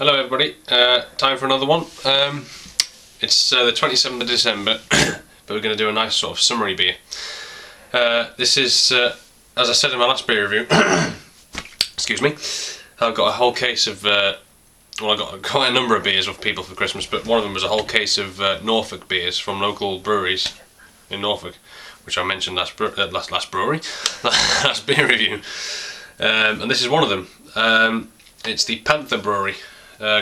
Hello everybody, time for another one. It's the 27th of December, but we're going to do a nice sort of summery beer. This is, as I said in my last beer review, excuse me, I've got a whole case of, well, I got quite a number of beers off people for Christmas, but one of them was a whole case of Norfolk beers from local breweries in Norfolk, which I mentioned last beer review, and this is one of them. It's the Panther brewery.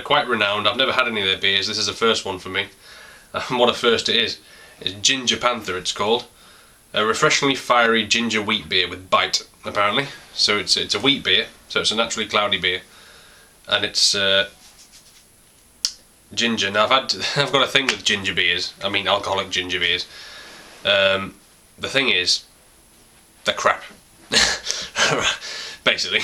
Quite renowned. I've never had any of their beers. This is the first one for me. And what a first it is. It's Ginger Panther, it's called. A refreshingly fiery ginger wheat beer with bite, apparently. So it's a wheat beer, so it's a naturally cloudy beer. And it's ginger. Now I've got a thing with ginger beers. I mean alcoholic ginger beers. The thing is, they're crap. Basically.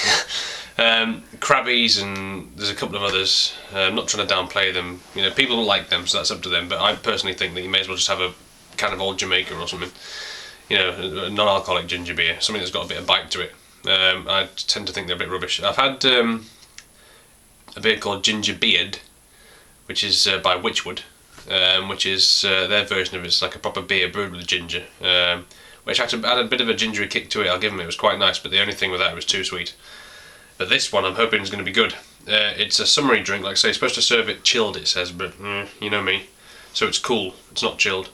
Krabbies, and there's a couple of others. I'm not trying to downplay them. You know, people don't like them, so that's up to them. But I personally think that you may as well just have a can of Old Jamaica or something. You know, a non-alcoholic ginger beer, something that's got a bit of bite to it. I tend to think they're a bit rubbish. I've had a beer called Ginger Beard, which is by Witchwood, which is their version of it's like a proper beer brewed with ginger, which actually had a bit of a gingery kick to it. I'll give them, it was quite nice, but the only thing with that, it was too sweet. But this one I'm hoping is going to be good. It's a summery drink, like I say, it's supposed to serve it chilled, it says, but you know me. So it's cool, it's not chilled.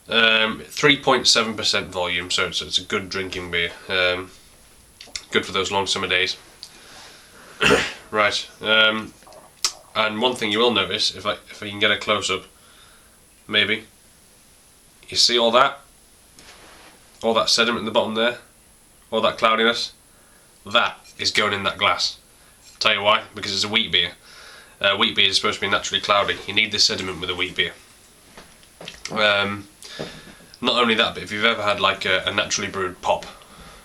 3.7% volume, so it's a good drinking beer. Good for those long summer days. Right, and one thing you will notice, if I can get a close-up, maybe, you see all that sediment in the bottom there, all that cloudiness, that is going in that glass. I'll tell you why, because it's a wheat beer. Wheat beer is supposed to be naturally cloudy. You need this sediment with a wheat beer. Not only that, but if you've ever had like a naturally brewed pop,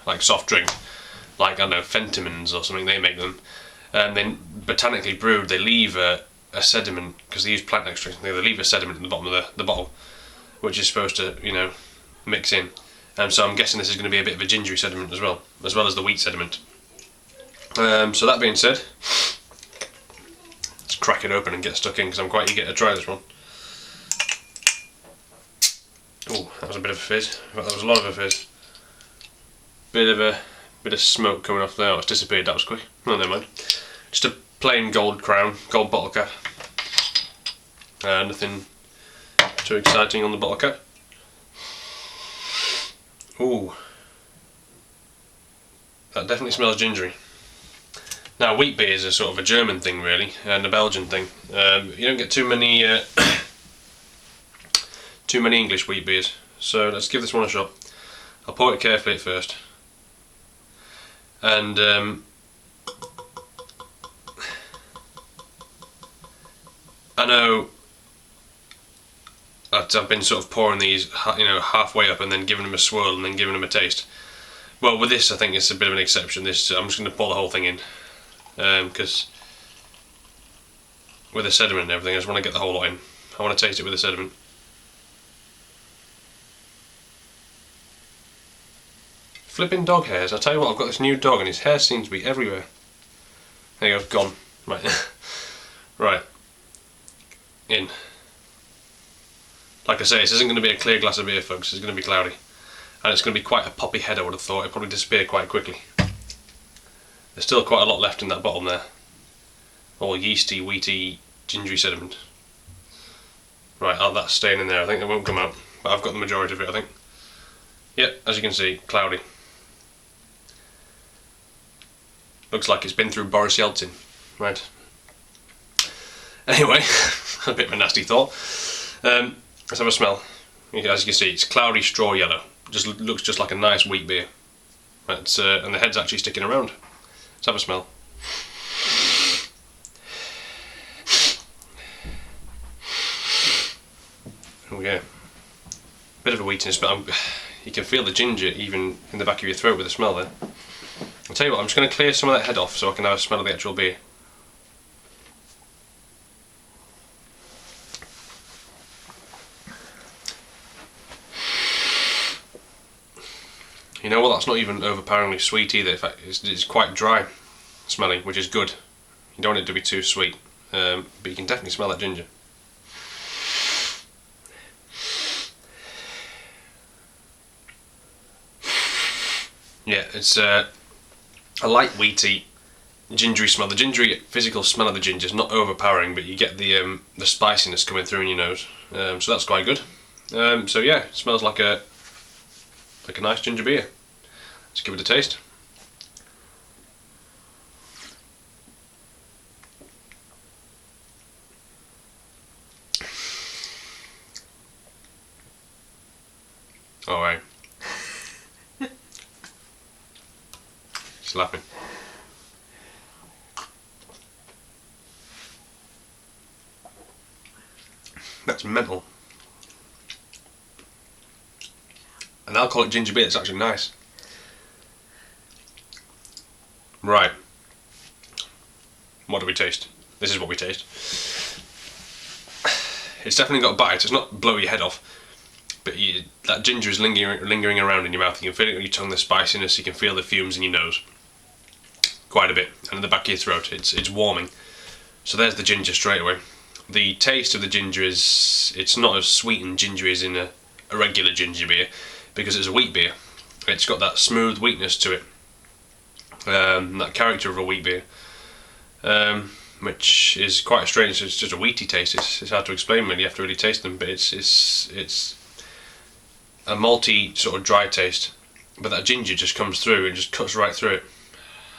like soft drink, like I don't know, Fentimans or something, they make them, and then botanically brewed, they leave a sediment, because they use plant extract, they leave a sediment in the bottom of the bottle, which is supposed to, you know, mix in. So I'm guessing this is going to be a bit of a gingery sediment as well as the wheat sediment. So that being said, let's crack it open and get stuck in, because I'm quite eager to try this one. Oh, that was a bit of a fizz. That was a lot of a fizz. Bit of smoke coming off there. Oh, it's disappeared. That was quick. No, never mind. Just a plain gold crown, gold bottle cap. Nothing too exciting on the bottle cap. Ooh, that definitely smells gingery. Now, wheat beers are sort of a German thing, really, and a Belgian thing. You don't get too many English wheat beers, so let's give this one a shot. I'll pour it carefully at first, and I know I've been sort of pouring these, you know, halfway up and then giving them a swirl and then giving them a taste. Well, with this, I think it's a bit of an exception. This, I'm just going to pour the whole thing in, because with the sediment and everything, I just want to get the whole lot in. I want to taste it with the sediment. Flipping dog hairs. I tell you what, I've got this new dog and his hair seems to be everywhere. There you go, gone. Right. Right. In. Like I say, this isn't going to be a clear glass of beer, folks. It's going to be cloudy. And it's going to be quite a poppy head, I would have thought. It'll probably disappear quite quickly. There's still quite a lot left in that bottom there. All yeasty, wheaty, gingery sediment. Right, that's staying in there. I think it won't come out. But I've got the majority of it, I think. Yep, as you can see, cloudy. Looks like it's been through Boris Yeltsin. Right. Anyway, a bit of a nasty thought. Let's have a smell. As you can see, it's cloudy straw yellow. Just looks just like a nice wheat beer. Right, and the head's actually sticking around. Let's have a smell. Oh yeah. Bit of a wheatiness, but you can feel the ginger even in the back of your throat with the smell there. I'll tell you what, I'm just going to clear some of that head off so I can have a smell of the actual beer. You know what, that's not even overpoweringly sweet either. In fact, it's quite dry smelling, which is good. You don't want it to be too sweet. but you can definitely smell that ginger. Yeah, it's a light wheaty, gingery smell. The gingery physical smell of the ginger is not overpowering, but you get the spiciness coming through in your nose. So that's quite good. So yeah, it smells like a nice ginger beer. Let's give it a taste. Oh, right. Slapping. That's mental. An alcoholic ginger beer that's actually nice. Right. What do we taste? This is what we taste. It's definitely got a bite. It's not blow your head off, but that ginger is lingering around in your mouth. You can feel it on your tongue, the spiciness. You can feel the fumes in your nose. Quite a bit. And in the back of your throat, it's warming. So there's the ginger straight away. The taste of the ginger it's not as sweet and gingery as in a regular ginger beer, because it's a wheat beer. It's got that smooth wheatness to it, that character of a wheat beer, which is quite strange. It's just a wheaty taste. It's hard to explain really. You have to really taste them, but it's a malty sort of dry taste, but that ginger just comes through and just cuts right through it.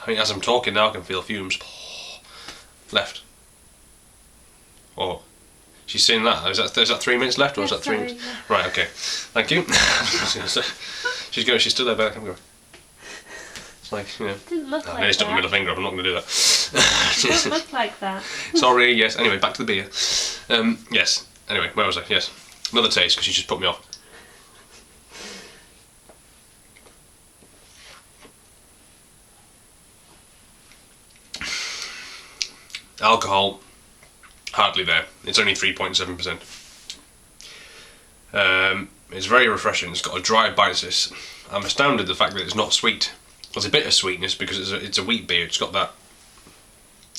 I mean, as I'm talking now, I can feel fumes. Left. Oh, she's saying that. Is that 3 minutes left, or is that 3 minutes? Right. Okay. Thank you. She's still there, but I'm going. It's like, you know. Didn't look like I stuck that. my middle finger up. I'm not going to do that. It doesn't look like that. Sorry. Yes. Anyway, back to the beer. Yes. Anyway, where was I? Yes. Another taste, because she just put me off. Alcohol, hardly there. It's only 3.7%. It's very refreshing. It's got a dry bite to this. I'm astounded at the fact that it's not sweet. There's a bit of sweetness because it's a wheat beer. It's got that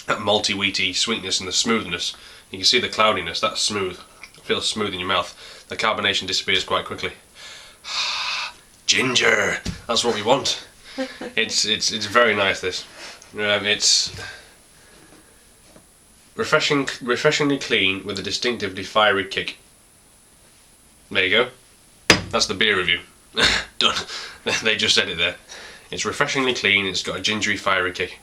malty, wheaty sweetness and the smoothness. You can see the cloudiness. That's smooth. It feels smooth in your mouth. The carbonation disappears quite quickly. Ginger. That's what we want. It's very nice. This. It's refreshingly clean with a distinctively fiery kick. There you go. That's the beer review. Done. They just said it there. It's refreshingly clean. It's got a gingery, fiery kick.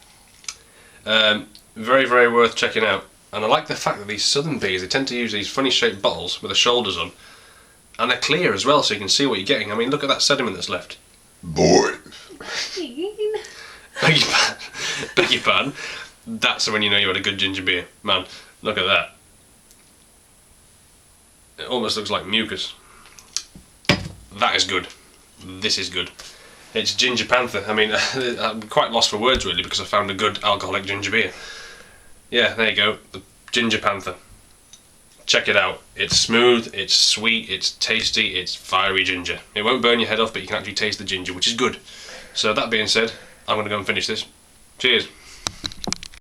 Very, very worth checking out. And I like the fact that these southern beers, they tend to use these funny shaped bottles with the shoulders on, and they're clear as well, so you can see what you're getting. I mean, look at that sediment that's left. Boy. Beg your pardon. That's when you know you had a good ginger beer. Man, look at that. It almost looks like mucus. That is good. This is good. It's Ginger Panther. I mean, I'm quite lost for words really, because I found a good alcoholic ginger beer. Yeah, there you go. The Ginger Panther. Check it out. It's smooth, it's sweet, it's tasty, it's fiery ginger. It won't burn your head off, but you can actually taste the ginger, which is good. So that being said, I'm going to go and finish this. Cheers.